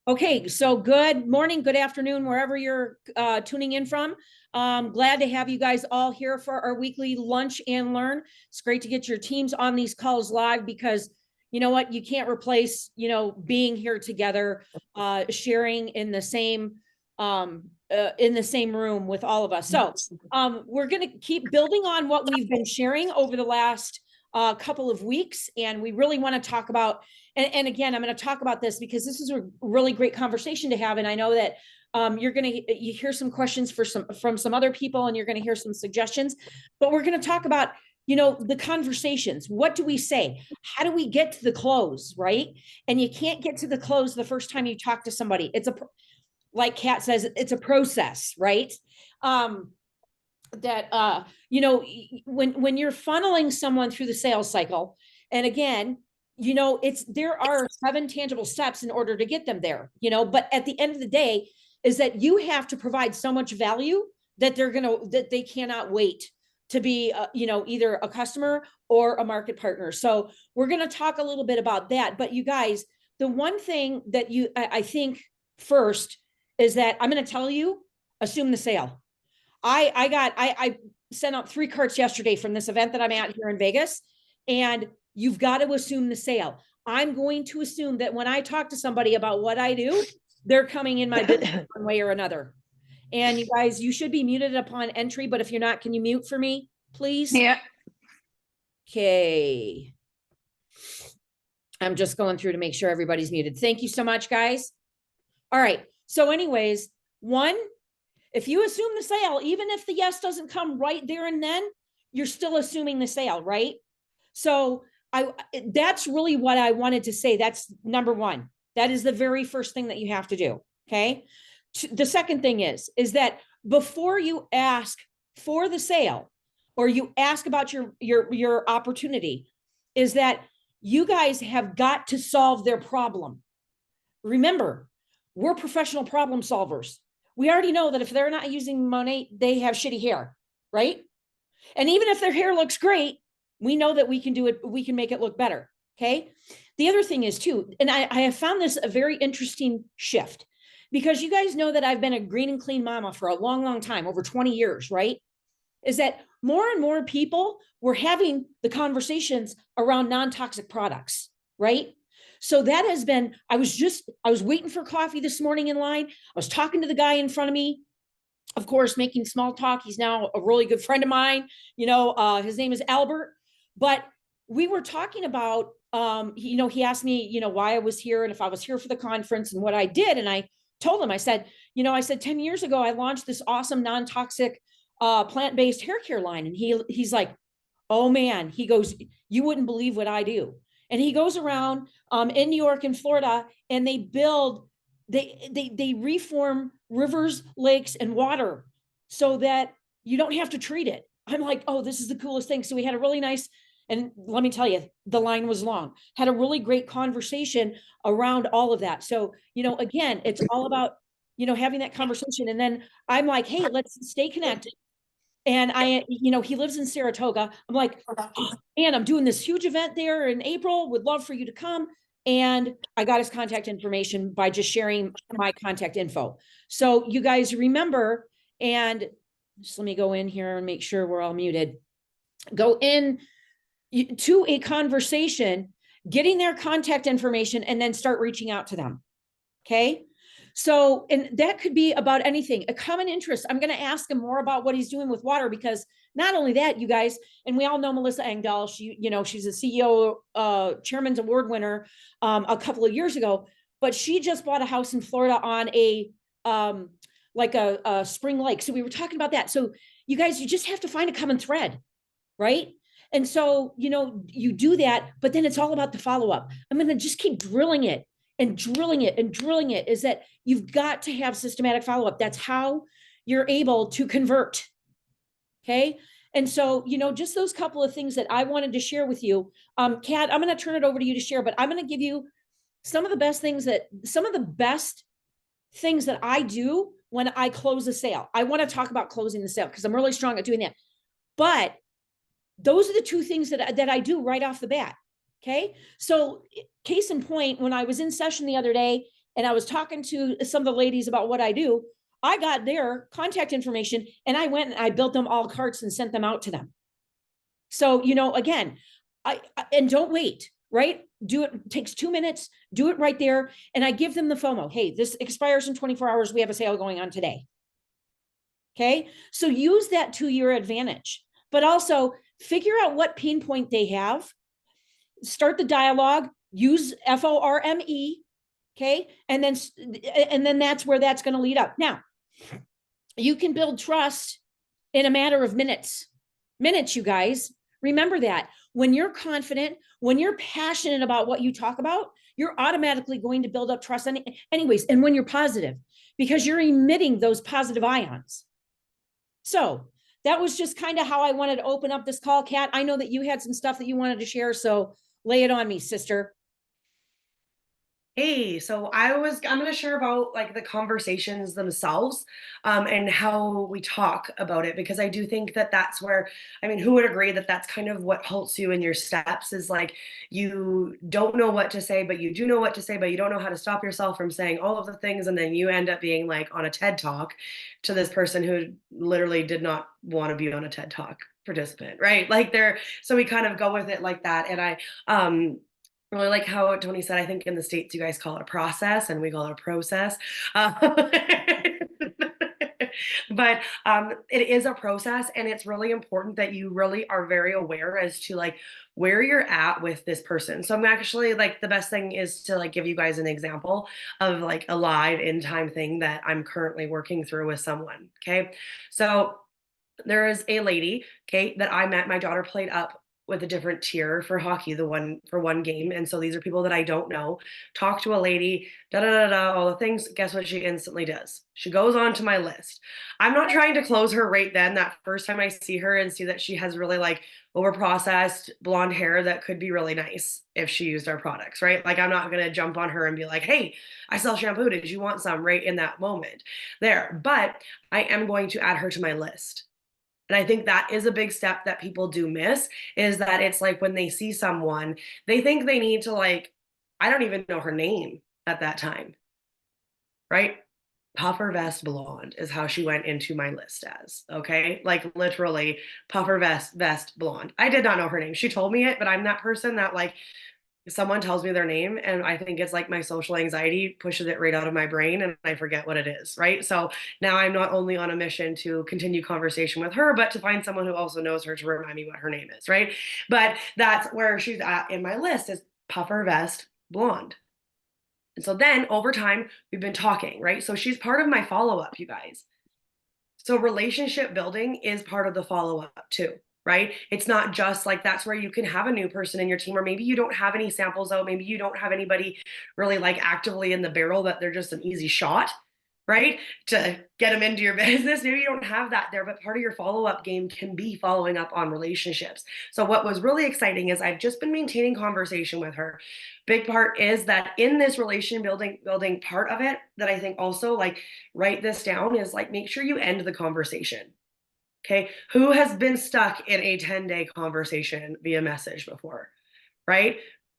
Okay, so good morning, good afternoon, wherever you're tuning in from. Glad to have you guys all here for our weekly lunch and learn. It's great to get your teams on these calls live because you know what, you can't replace, being here together, sharing in the same room with all of us. So we're going to keep building on what we've been sharing over the last couple of weeks, and we really want to talk about. And again, I'm going to talk about this because this is a really great conversation to have. And I know that you hear some questions from some other people, and you're going to hear some suggestions. But we're going to talk about, the conversations. What do we say? How do we get to the close, right? And you can't get to the close the first time you talk to somebody. Like Kat says, it's a process, right? When you're funneling someone through the sales cycle, and again, there are 7 tangible steps in order to get them there, but at the end of the day is that you have to provide so much value that they cannot wait to be either a customer or a market partner. So we're going to talk a little bit about that. But you guys, the one thing that I think first is that I'm going to tell you, assume the sale. I sent out 3 carts yesterday from this event that I'm at here in Vegas, and you've got to assume the sale. I'm going to assume that when I talk to somebody about what I do, they're coming in my business one way or another. And you guys, you should be muted upon entry, but if you're not, can you mute for me, please? Yeah. Okay. I'm just going through to make sure everybody's muted. Thank you so much, guys. All right. So anyways, if you assume the sale, even if the yes doesn't come right there and then, you're still assuming the sale, right? So that's really what I wanted to say. That's number one. That is the very first thing that you have to do. Okay. The second thing is that before you ask for the sale or you ask about your opportunity, is that you guys have got to solve their problem. Remember, we're professional problem solvers. We already know that if they're not using Monet, they have shitty hair, right? And even if their hair looks great, we know that we can do it. We can make it look better. Okay. The other thing is too, and I have found this a very interesting shift because you guys know that I've been a green and clean mama for a long, long time, over 20 years, right? Is that more and more people were having the conversations around non-toxic products, right? So that has been, I was waiting for coffee this morning in line. I was talking to the guy in front of me, of course, making small talk. He's now a really good friend of mine. His name is Albert. But we were talking about, he asked me, why I was here and if I was here for the conference and what I did. And I told him, I said, 10 years ago, I launched this awesome non-toxic plant-based hair care line. And he's like, oh man, he goes, you wouldn't believe what I do. And he goes around in New York and Florida, and they reform rivers, lakes, and water so that you don't have to treat it. I'm like, oh, this is the coolest thing. So we had a really nice, and let me tell you, the line was long, had a really great conversation around all of that. So, again, it's all about, having that conversation. And then I'm like, hey, let's stay connected. And he lives in Saratoga. I'm like, and I'm doing this huge event there in April. Would love for you to come. And I got his contact information by just sharing my contact info. So you guys remember, and just let me go in here and make sure we're all muted. Go in to a conversation, getting their contact information, and then start reaching out to them. Okay. So, and that could be about anything, a common interest. I'm going to ask him more about what he's doing with water, because not only that, you guys, and we all know Melissa Engdahl, she's a CEO, Chairman's Award winner a couple of years ago, but she just bought a house in Florida on a spring lake. So we were talking about that. So you guys, you just have to find a common thread, right? And so, you do that, but then it's all about the follow-up. I'm going to just keep drilling it. And drilling it is that you've got to have systematic follow-up. That's how you're able to convert. Okay. And so, just those couple of things that I wanted to share with you. Kat, I'm going to turn it over to you to share, but I'm going to give you some of the best things that I do when I close a sale. I want to talk about closing the sale because I'm really strong at doing that. But those are the 2 things that I do right off the bat. Okay. So case in point, when I was in session the other day and I was talking to some of the ladies about what I do, I got their contact information and I went and I built them all carts and sent them out to them. So, you know, again, and don't wait, right? Do it takes 2 minutes, do it right there. And I give them the FOMO. Hey, this expires in 24 hours. We have a sale going on today. Okay. So use that to your advantage, but also figure out what pain point they have. Start the dialogue, use FORME. Okay. And then that's where that's going to lead up. Now, you can build trust in a matter of minutes. Minutes, you guys. Remember that. When you're confident, when you're passionate about what you talk about, you're automatically going to build up trust anyways. And when you're positive, because you're emitting those positive ions. So that was just kind of how I wanted to open up this call, Kat. I know that you had some stuff that you wanted to share, so lay it on me, sister. Hey, so I'm going to share about like the conversations themselves, and how we talk about it, because I do think that that's where, I mean, who would agree that that's kind of what halts you in your steps, is like you don't know what to say, but you do know what to say, but you don't know how to stop yourself from saying all of the things. And then you end up being like on a TED talk to this person who literally did not want to be on a TED talk participant, right? Like so we kind of go with it like that. And really like how Tony said, I think in the States, you guys call it a process and we call it a process. Uh, but it is a process, and it's really important that you really are very aware as to like where you're at with this person. So I'm actually like, the best thing is to like give you guys an example of like a live in time thing that I'm currently working through with someone. Okay. So there is a lady, okay, that I met. My daughter played up with a different tier for hockey, the one for one game. And so these are people that I don't know. Talk to a lady, da da da da, all the things. Guess what she instantly does? She goes on to my list. I'm not trying to close her right then, that first time I see her, and see that she has really like overprocessed blonde hair that could be really nice if she used our products, right? Like I'm not gonna jump on her and be like, hey, I sell shampoo. Did you want some right in that moment there? But I am going to add her to my list. And I think that is a big step that people do miss, is that it's like when they see someone, they think they need to like, I don't even know her name at that time, right? Puffer vest blonde is how she went into my list as, okay? Like literally puffer vest blonde. I did not know her name. She told me it, but I'm that person that like someone tells me their name and I think it's like my social anxiety pushes it right out of my brain and I forget what it is, right? So now I'm not only on a mission to continue conversation with her, but to find someone who also knows her to remind me what her name is, right? But that's where she's at in my list, is puffer vest blonde. And so then over time, we've been talking, right? So she's part of my follow up, you guys. So relationship building is part of the follow up too, right? It's not just like that's where you can have a new person in your team, or maybe you don't have any samples out. Maybe you don't have anybody really like actively in the barrel, that they're just an easy shot, right? To get them into your business. Maybe you don't have that there, but part of your follow up game can be following up on relationships. So, what was really exciting is I've just been maintaining conversation with her. Big part is that in this relation building part of it, that I think also like write this down, is like make sure you end the conversation. Okay. Who has been stuck in a 10-day conversation via message before? Right?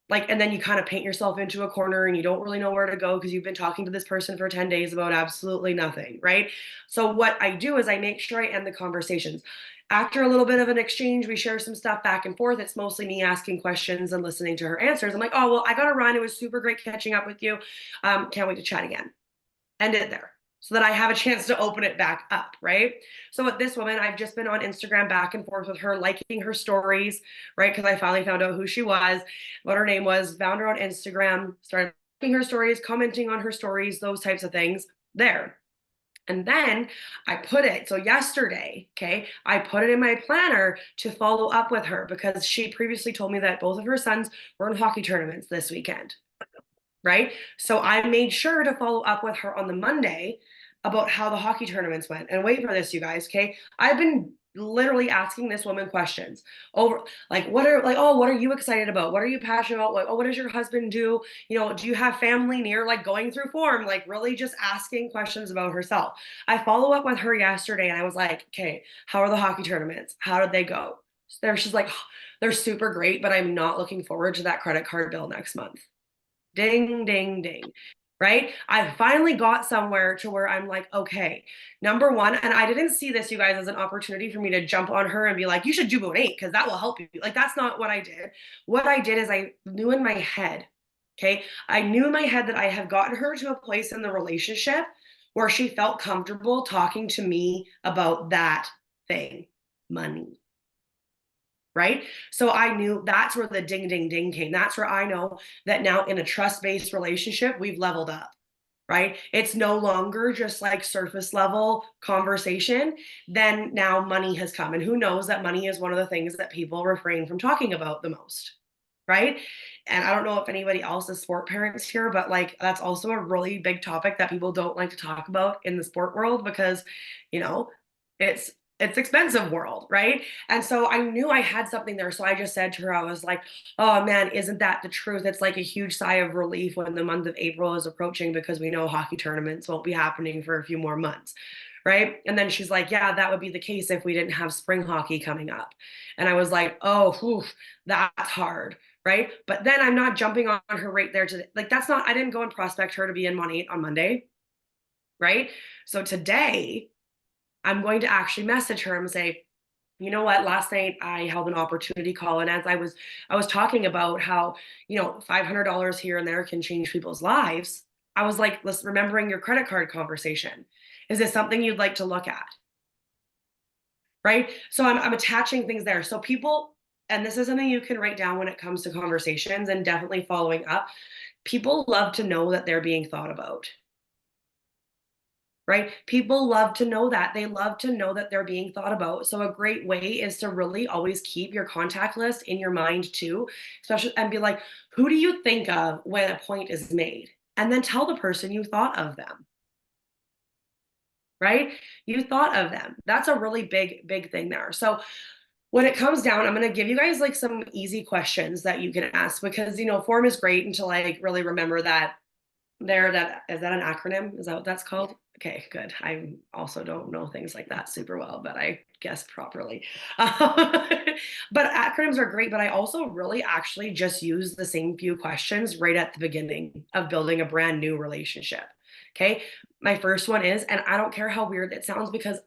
Like, and then you kind of paint yourself into a corner and you don't really know where to go because you've been talking to this person for 10 days about absolutely nothing, right? So what I do is I make sure I end the conversations. After a little bit of an exchange, we share some stuff back and forth. It's mostly me asking questions and listening to her answers. I'm like, oh, well, I got to run. It was super great catching up with you. Can't wait to chat again. End it there so that I have a chance to open it back up, right? So with this woman, I've just been on Instagram back and forth with her, liking her stories, right? Because I finally found out who she was, what her name was, found her on Instagram, started liking her stories, commenting on her stories, those types of things there. And then I put it, so yesterday, okay, I put it in my planner to follow up with her because she previously told me that both of her sons were in hockey tournaments this weekend, right? So I made sure to follow up with her on the Monday about how the hockey tournaments went. And wait for this, you guys, okay? I've been literally asking this woman questions over like what are you excited about? What are you passionate about? What does your husband do? You know, do you have family near? Like going through form, like really just asking questions about herself. I follow up with her yesterday and I was like, okay, how are the hockey tournaments? How did they go? There, she's like, they're super great, but I'm not looking forward to that credit card bill next month. Ding, ding, ding. right? I finally got somewhere to where I'm like, okay, number one, and I didn't see this, you guys, as an opportunity for me to jump on her and be like, you should do Bonate because that will help you. Like, that's not what I did. What I did is I knew in my head, okay, I knew in my head that I had gotten her to a place in the relationship where she felt comfortable talking to me about that thing, money. Right. So I knew that's where the ding, ding, ding came. That's where I know that now in a trust based relationship, we've leveled up. Right. It's no longer just like surface level conversation. Then now money has come. And who knows that money is one of the things that people refrain from talking about the most. Right. And I don't know if anybody else is sport parents here, but like that's also a really big topic that people don't like to talk about in the sport world because, you know, it's it's expensive world, right? And so I knew I had something there. So I just said to her, I was like, oh man, isn't that the truth? It's like a huge sigh of relief when the month of April is approaching because we know hockey tournaments won't be happening for a few more months. Right. And then she's like, yeah, that would be the case if we didn't have spring hockey coming up. And I was like, oh, whew, that's hard. Right. But then I'm not jumping on her right there to like, that's not, I didn't go and prospect her to be in Money on Monday. Right. So today I'm going to actually message her and say, you know what, last night I held an opportunity call. And as I was talking about how, $500 here and there can change people's lives. I was like, listen, remembering your credit card conversation. Is this something you'd like to look at? Right. So I'm attaching things there. So people, and this is something you can write down when it comes to conversations and definitely following up. People love to know that they're being thought about. Right? People love to know that. They love to know that they're being thought about. So a great way is to really always keep your contact list in your mind too, especially and be like, who do you think of when a point is made? And then tell the person you thought of them. Right? You thought of them. That's a really big, big thing there. So when it comes down, I'm going to give you guys like some easy questions that you can ask because, form is great until like really remember that that is that an acronym? Is that what that's called? Okay, good. I also don't know things like that super well, but I guess properly. But acronyms are great, but I also really actually just use the same few questions right at the beginning of building a brand new relationship. Okay. My first one is, and I don't care how weird it sounds because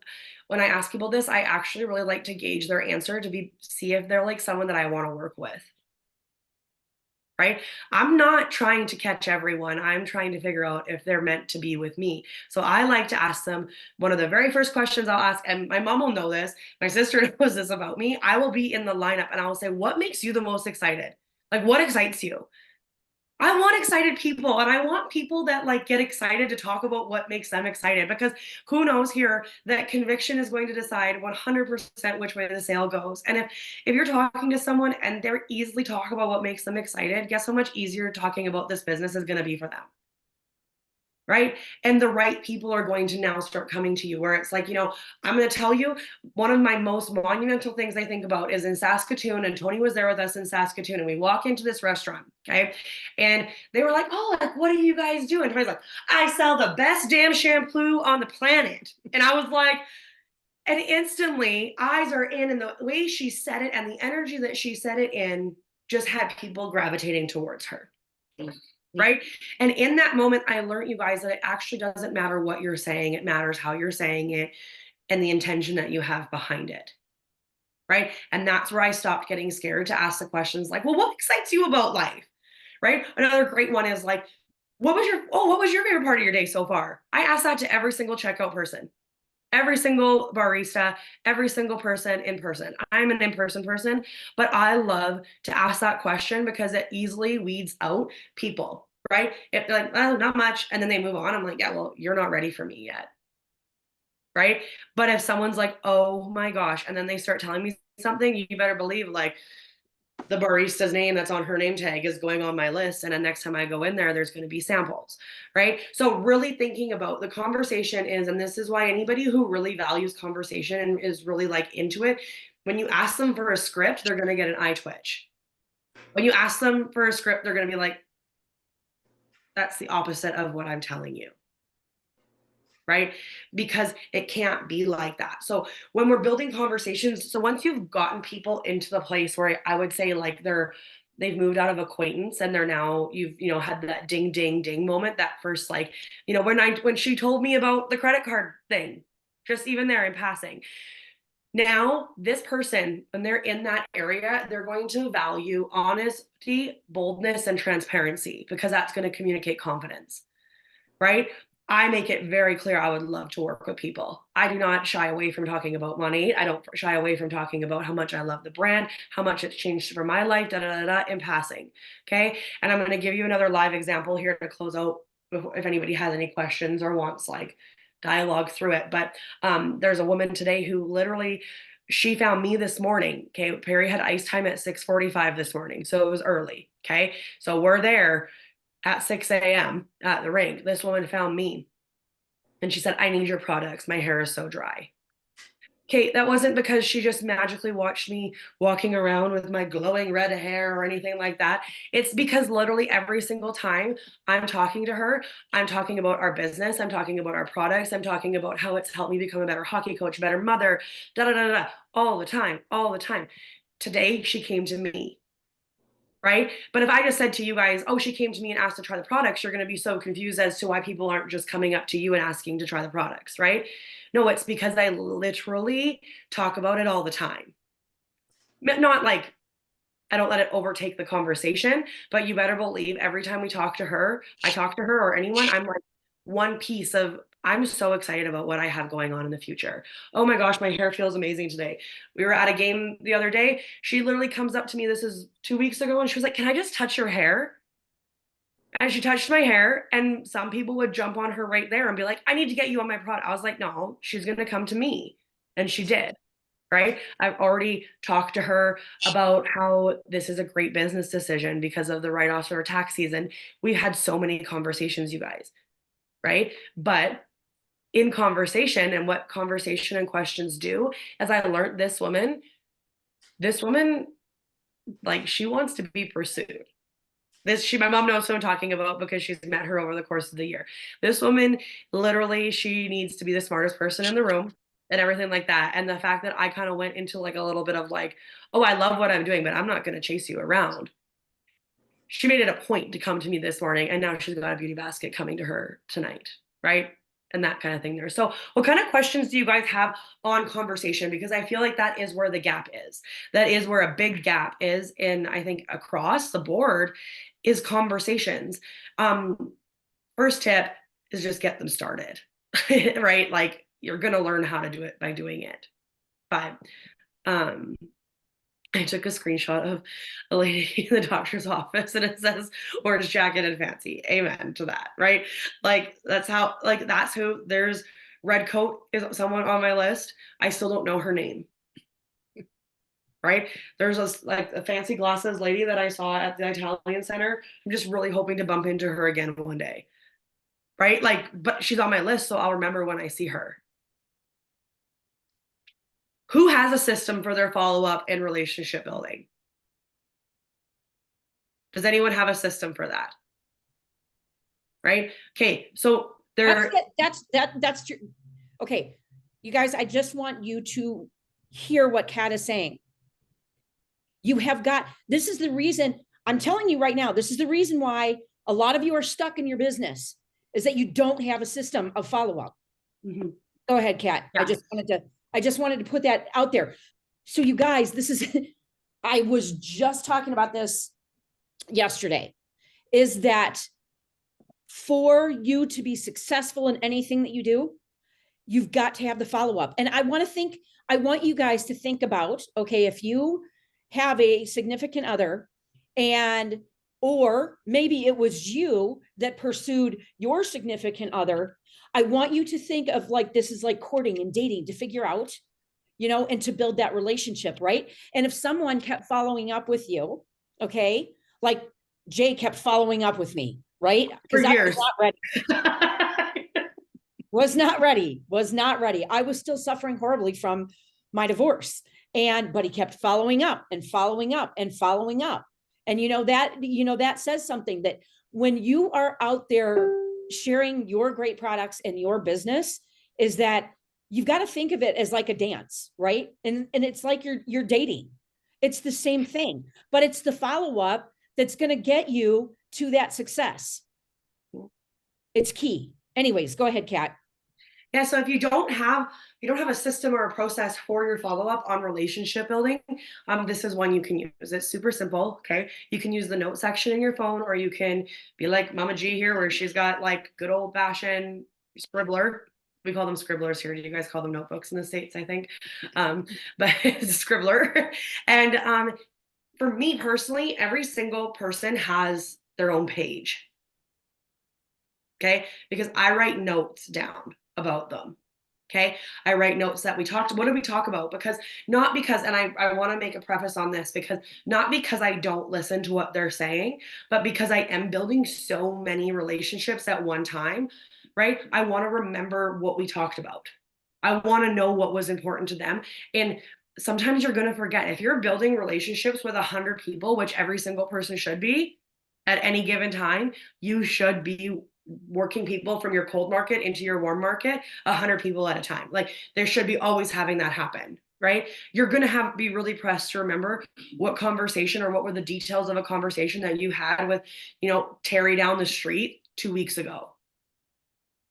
when I ask people this, I actually really like to gauge their answer to see if they're like someone that I want to work with. Right? I'm not trying to catch everyone. I'm trying to figure out if they're meant to be with me. So I like to ask them one of the very first questions I'll ask, and my mom will know this. My sister knows this about me. I will be in the lineup and I will say, what makes you the most excited? Like, what excites you? I want excited people and I want people that like get excited to talk about what makes them excited because who knows here that conviction is going to decide 100% which way the sale goes. And if you're talking to someone and they're easily talk about what makes them excited, guess how much easier talking about this business is going to be for them. Right. And the right people are going to now start coming to you where it's like, I'm going to tell you one of my most monumental things I think about is in Saskatoon. And Toni was there with us in Saskatoon. And we walk into this restaurant. Okay. And they were like, oh, like, what do you guys do? And Toni's like, I sell the best damn shampoo on the planet. And I was like, and instantly eyes are in. And the way she said it and the energy that she said it in just had people gravitating towards her. Right. And in that moment, I learned, you guys, that it actually doesn't matter what you're saying. It matters how you're saying it and the intention that you have behind it. Right. And that's where I stopped getting scared to ask the questions like, well, what excites you about life? Right. Another great one is like, what was your favorite part of your day so far? I ask that to every single checkout person, every single barista, every single person in person. I'm an in-person person, but I love to ask that question because it easily weeds out people, right? If they're like, oh, not much, and then they move on, I'm like, yeah, well, you're not ready for me yet, right? But if someone's like, oh my gosh, and then they start telling me something, you better believe like the barista's name that's on her name tag is going on my list. And then next time I go in there, there's going to be samples, right? So really thinking about the conversation is, and this is why anybody who really values conversation and is really like into it, when you ask them for a script, they're going to get an eye twitch. When you ask them for a script, they're going to be like, that's the opposite of what I'm telling you. Right? Because it can't be like that. So when we're building conversations, so once you've gotten people into the place where I would say like they've moved out of acquaintance and they're now, you know, had that ding, ding, ding moment, that first, like, you know, when she told me about the credit card thing, just even there in passing. Now, this person, when they're in that area, they're going to value honesty, boldness, and transparency because that's going to communicate confidence, right? I make it very clear I would love to work with people. I do not shy away from talking about money. I don't shy away from talking about how much I love the brand, how much it's changed for my life, da da da da, in passing. Okay. And I'm going to give you another live example here to close out if anybody has any questions or wants like dialogue through it. But there's a woman today who literally, she found me this morning. Okay. Perry had ice time at 6:45 this morning. So it was early. Okay. So we're there at 6 a.m. at the rink. This woman found me and she said, I need your products. My hair is so dry. Okay, that wasn't because she just magically watched me walking around with my glowing red hair or anything like that. It's because literally every single time I'm talking to her, I'm talking about our business, I'm talking about our products, I'm talking about how it's helped me become a better hockey coach, better mother, da da da da, all the time, all the time. Today, she came to me, right? But if I just said to you guys, oh, she came to me and asked to try the products, you're going to be so confused as to why people aren't just coming up to you and asking to try the products, right? No, it's because I literally talk about it all the time. Not like I don't let it overtake the conversation, but you better believe every time we talk to her, I talk to her or anyone, I'm like one piece of, I'm so excited about what I have going on in the future. Oh my gosh, my hair feels amazing today. We were at a game the other day. She literally comes up to me, this is 2 weeks ago, and she was like, can I just touch your hair? And she touched my hair, and some people would jump on her right there and be like, I need to get you on my product. I was like, no, she's going to come to me. And she did. Right. I've already talked to her about how this is a great business decision because of the write offs for tax season. We've had so many conversations, you guys. Right. But in conversation and what conversation and questions do, as I learned this woman, like she wants to be pursued. My mom knows who I'm talking about because she's met her over the course of the year. This woman, literally, she needs to be the smartest person in the room and everything like that. And the fact that I kind of went into like a little bit of like, oh, I love what I'm doing, but I'm not going to chase you around. She made it a point to come to me this morning, and now she's got a beauty basket coming to her tonight, right? And that kind of thing there. So, what kind of questions do you guys have on conversation? Because I feel like that is where the gap is. That is where a big gap is in, I think, across the board is conversations. First tip is just get them started, right? Like you're going to learn how to do it by doing it. But um, I took a screenshot of a lady in the doctor's office and it says orange jacket and fancy. Amen to that, right? Like that's how, like that's who, there's red coat is someone on my list. I still don't know her name. Right? There's like a fancy glasses lady that I saw at the Italian Center. I'm just really hoping to bump into her again one day. Right? Like, but she's on my list, so I'll remember when I see her. Who has a system for their follow-up and relationship building? Does anyone have a system for that? Right? Okay, so that's true. Okay, you guys, I just want you to hear what Kat is saying. You have got, this is the reason, I'm telling you right now, this is the reason why a lot of you are stuck in your business is that you don't have a system of follow-up. Mm-hmm. Go ahead, Kat. Yeah. I just wanted to put that out there. So you guys, this is, I was just talking about this yesterday, is that for you to be successful in anything that you do, you've got to have the follow-up. And I want you guys to think about, okay, if you have a significant other and, or maybe it was you that pursued your significant other, I want you to think of like, this is like courting and dating to figure out, you know, and to build that relationship, right? And if someone kept following up with you, okay, like Jay kept following up with me, right? Because I was not ready. Was not ready. I was still suffering horribly from my divorce. But he kept following up and following up and following up. And that says something, that when you are out there sharing your great products and your business, is that you've got to think of it as like a dance, right? And it's like you're dating. It's the same thing, but it's the follow-up that's going to get you to that success. It's key. Anyways, go ahead, Kat. Yeah, so if you don't have a system or a process for your follow-up on relationship building, this is one you can use. It's super simple. Okay. You can use the note section in your phone, or you can be like Mama G here, where she's got like good old fashioned scribbler. We call them scribblers here. You guys call them notebooks in the States, I think. But it's a scribbler. And for me personally, every single person has their own page. Okay. Because I write notes down about them. Okay. I write notes that what did we talk about? Because not because, and I want to make a preface on this, because not because I don't listen to what they're saying, but because I am building so many relationships at one time, right? I want to remember what we talked about. I want to know what was important to them. And sometimes you're going to forget. If you're building relationships with 100 people, which every single person should be at any given time, you should be working people from your cold market into your warm market 100 people at a time. Like, there should be always having that happen, right? You're going to be really pressed to remember what conversation or what were the details of a conversation that you had with, Terry down the street 2 weeks ago,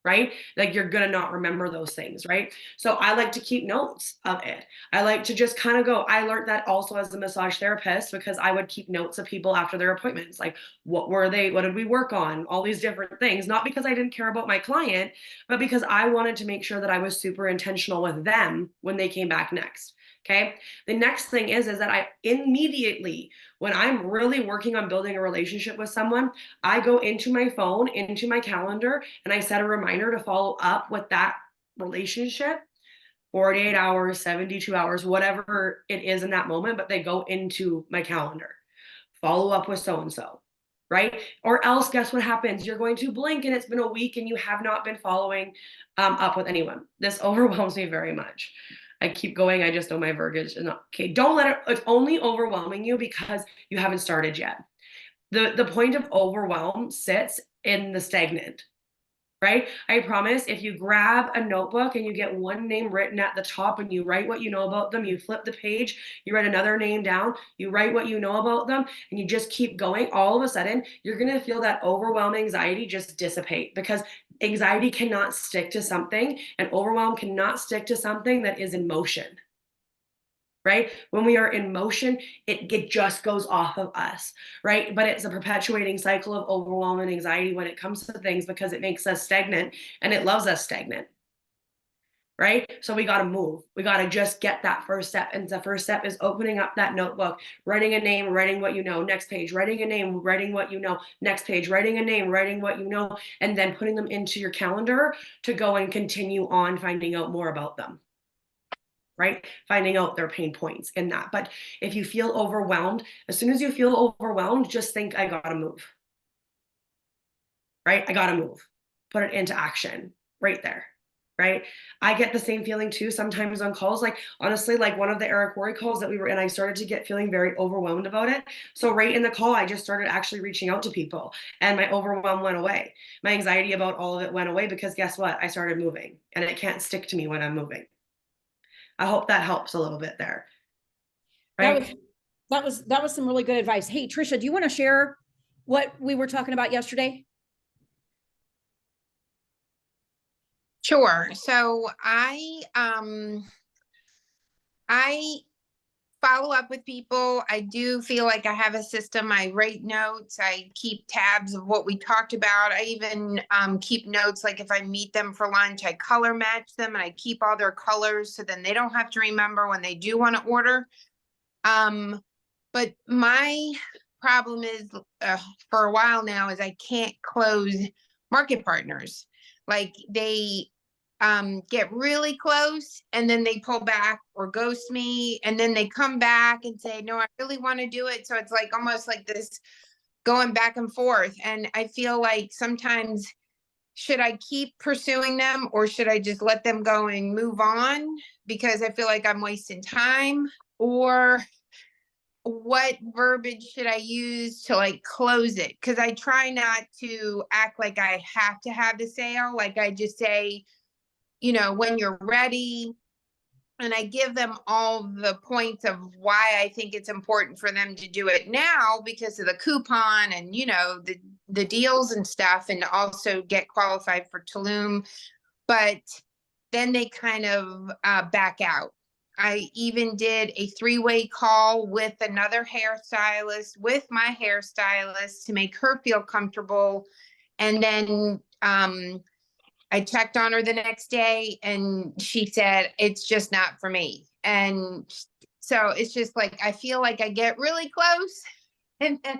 right? Like, you're gonna not remember those things, right? So I like to keep notes of it. I like to just kind of go. I learned that also as a massage therapist, because I would keep notes of people after their appointments. Like, what were they? What did we work on? All these different things. Not because I didn't care about my client, but because I wanted to make sure that I was super intentional with them when they came back next. Okay. The next thing is that I immediately, when I'm really working on building a relationship with someone, I go into my phone, into my calendar, and I set a reminder to follow up with that relationship 48 hours, 72 hours, whatever it is in that moment, but they go into my calendar. Follow up with so and so, right? Or else, guess what happens? You're going to blink and it's been a week and you have not been following up with anyone. This overwhelms me very much. I keep going. I just know my verbiage is not okay. Don't let it, it's only overwhelming you because you haven't started yet. The point of overwhelm sits in the stagnant, right? I promise, if you grab a notebook and you get one name written at the top and you write what you know about them, you flip the page, you write another name down, you write what you know about them, and you just keep going, all of a sudden, you're going to feel that overwhelming anxiety just dissipate, because anxiety cannot stick to something and overwhelm cannot stick to something that is in motion. Right? When we are in motion, it just goes off of us, right? But it's a perpetuating cycle of overwhelm and anxiety when it comes to things, because it makes us stagnant and it loves us stagnant, right? So we got to move. We got to just get that first step. And the first step is opening up that notebook, writing a name, writing what you know, next page, writing a name, writing what you know, next page, writing a name, writing what you know, and then putting them into your calendar to go and continue on finding out more about them. Right? Finding out their pain points in that. But if you feel overwhelmed, as soon as you feel overwhelmed, just think, I gotta move. Right? I gotta move. Put it into action right there. Right? I get the same feeling too sometimes on calls. Like, honestly, like one of the Eric Worre calls that we were in, I started to get feeling very overwhelmed about it. So right in the call, I just started actually reaching out to people and my overwhelm went away. My anxiety about all of it went away, because guess what? I started moving, and it can't stick to me when I'm moving. I hope that helps a little bit there. Right? That was some really good advice. Hey, Trisha, do you want to share what we were talking about yesterday? Sure. So I follow up with people. I do feel like I have a system. I write notes. I keep tabs of what we talked about. I even keep notes, like if I meet them for lunch, I color match them and I keep all their colors, so then they don't have to remember when they do want to order. But my problem is for a while now is I can't close market partners. Like, they get really close and then they pull back or ghost me, and then they come back and say, no, I really want to do it. So it's like almost like this going back and forth. And I feel like sometimes, should I keep pursuing them or should I just let them go and move on, because I feel like I'm wasting time? Or what verbiage should I use to like close it? Because I try not to act like I have to have the sale. Like, I just say, when you're ready, and I give them all the points of why I think it's important for them to do it now because of the coupon and, you know, the deals and stuff, and also get qualified for Tulum. But then they kind of back out. I even did a 3-way call with another hairstylist, with my hairstylist, to make her feel comfortable. And then I checked on her the next day and she said, it's just not for me. And so it's just like, I feel like I get really close and then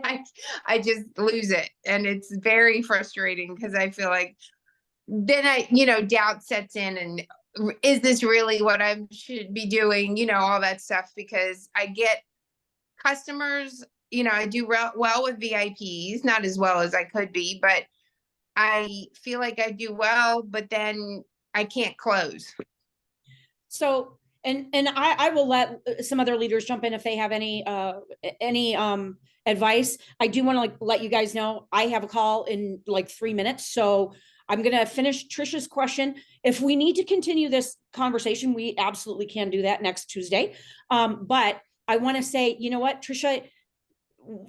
I just lose it. And it's very frustrating because I feel like then doubt sets in, and is this really what I should be doing? All that stuff, because I get customers, I do well with VIPs, not as well as I could be, but I feel like I do well, but then I can't close. So, and I will let some other leaders jump in if they have any advice. I do want to let you guys know I have a call in like 3 minutes. So I'm going to finish Trisha's question. If we need to continue this conversation, we absolutely can do that next Tuesday. But I want to say, you know what, Trisha,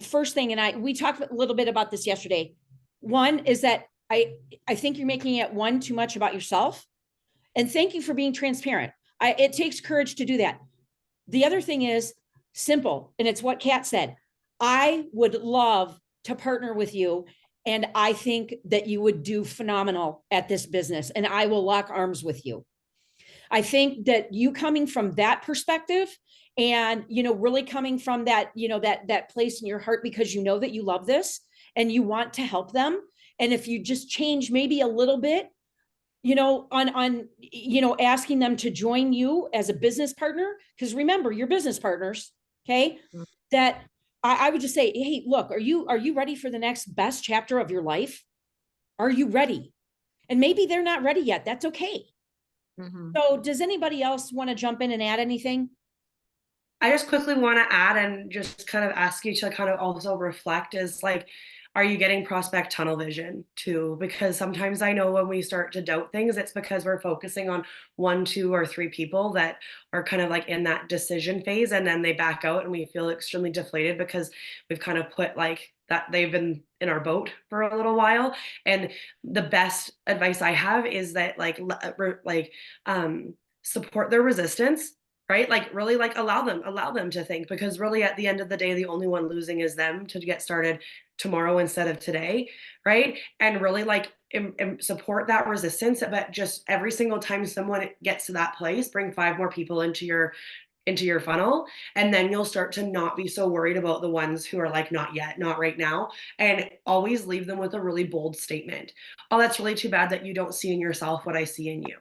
first thing, and we talked a little bit about this yesterday. One is that I think you're making it too much about yourself. And thank you for being transparent. It takes courage to do that. The other thing is simple, and it's what Kat said. I would love to partner with you, and I think that you would do phenomenal at this business, and I will lock arms with you. I think that you coming from that perspective and, really coming from that, that place in your heart, because you know that you love this and you want to help them. And if you just change maybe a little bit, on asking them to join you as a business partner, because remember, you're business partners, okay? That I would just say, hey, look, are you ready for the next best chapter of your life? Are you ready? And maybe they're not ready yet. That's okay. Mm-hmm. So does anybody else want to jump in and add anything? I just quickly want to add and just kind of ask you to kind of also reflect is like, are you getting prospect tunnel vision too? Because sometimes I know when we start to doubt things, it's because we're focusing on 1, 2, or 3 people that are kind of like in that decision phase, and then they back out and we feel extremely deflated because we've kind of put like that they've been in our boat for a little while. And the best advice I have is that support their resistance, right? Like really like allow them to think, because really at the end of the day, the only one losing is them to get started tomorrow instead of today, right? And really like support that resistance, but just every single time someone gets to that place, bring 5 more people into your funnel, and then you'll start to not be so worried about the ones who are like not yet, not right now, and always leave them with a really bold statement. Oh, that's really too bad that you don't see in yourself what I see in you.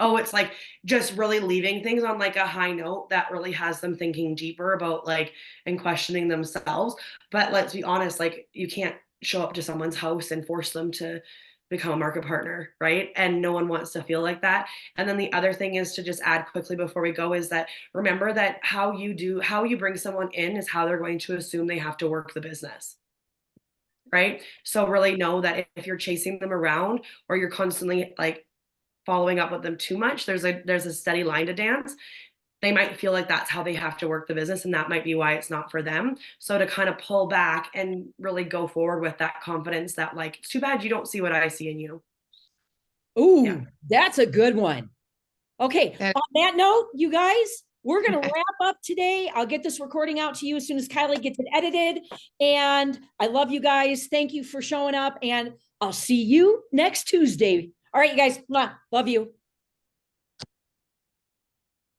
Oh, it's like just really leaving things on like a high note that really has them thinking deeper about like and questioning themselves. But let's be honest, like you can't show up to someone's house and force them to become a market partner, right? And no one wants to feel like that. And then the other thing is to just add quickly before we go is that remember that how you bring someone in is how they're going to assume they have to work the business. Right? So really know that if you're chasing them around or you're constantly like following up with them too much, there's a steady line to dance. They might feel like that's how they have to work the business, and that might be why it's not for them. So to kind of pull back and really go forward with that confidence that like, it's too bad you don't see what I see in you. Ooh, Yeah. That's a good one. Okay. That- On that note, you guys, we're going to wrap up today. I'll get this recording out to you as soon as Kylie gets it edited. And I love you guys. Thank you for showing up, and I'll see you next Tuesday. All right, you guys. Love you.